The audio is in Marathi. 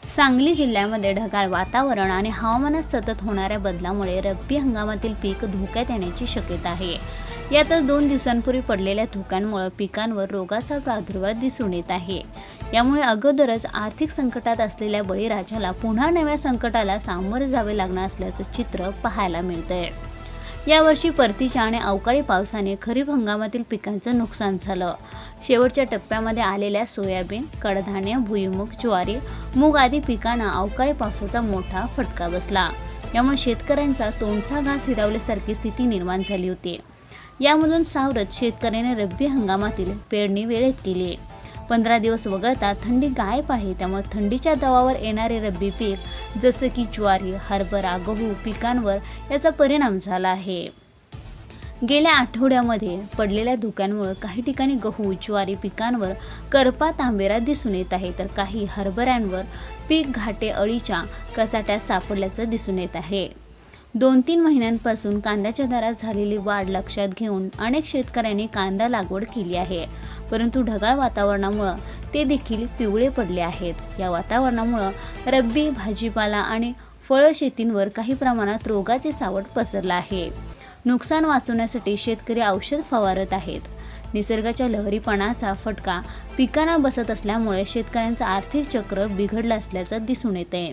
सांगली जिल्ह्यामध्ये ढगाळ वातावरण आणि हवामानात सतत होणाऱ्या बदलामुळे रब्बी हंगामातील पीक धोक्यात येण्याची शक्यता आहे. यातच 2 दिवसांपूर्वी पडलेल्या धुक्यांमुळे पिकांवर रोगाचा प्रादुर्भाव दिसून येत आहे. यामुळे अगोदरच आर्थिक संकटात असलेल्या बळीराजाला पुन्हा नव्या संकटाला सामोरे जावे लागणार असल्याचं चित्र पाहायला मिळतंय. यावर्षी परतीच्या आणि अवकाळी पावसाने खरीप हंगामातील पिकांचं नुकसान झालं. शेवटच्या टप्प्यामध्ये आलेल्या सोयाबीन, कडधान्य, भुईमूग, ज्वारी, मूग आदी पिकांना अवकाळी पावसाचा मोठा फटका बसला. यामुळे शेतकऱ्यांचा तोंडचा घास हिरावल्यासारखी स्थिती निर्माण झाली होती. यामधून सावरत शेतकऱ्याने रब्बी हंगामातील पेरणी वेळेत केली. 15 दिवस वगळता थंडी गायब आहे. त्यामुळे थंडीच्या दबावावर येणारे रब्बी पीक जसं की ज्वारी, हरभरा, गहू पिकांवर याचा परिणाम झाला आहे. गेल्या आठवड्यामध्ये पडलेल्या धुक्यांमुळे काही ठिकाणी गहू, ज्वारी पिकांवर करपा तांबेरा दिसून येत आहे, तर काही हरभऱ्यांवर पीक घाटे अळीच्या कचाट्यात सापडल्याचं दिसून येत आहे. 2-3 महिन्यांपासून कांद्याच्या दरात झालेली वाढ लक्षात घेऊन अनेक शेतकऱ्यांनी कांदा लागवड केली आहे. परंतु ढगाळ वातावरणामुळे ते देखील पिवळे पडले आहेत. या वातावरणामुळे रब्बी भाजीपाला आणि फळ शेतींवर काही प्रमाणात रोगाचे सावट पसरलं आहे. नुकसान वाचवण्यासाठी शेतकरी औषध फवारत आहेत. निसर्गाच्या लहरीपणाचा फटका पिकांना बसत असल्यामुळे शेतकऱ्यांचं आर्थिक चक्र बिघडलं असल्याचं दिसून येतंय.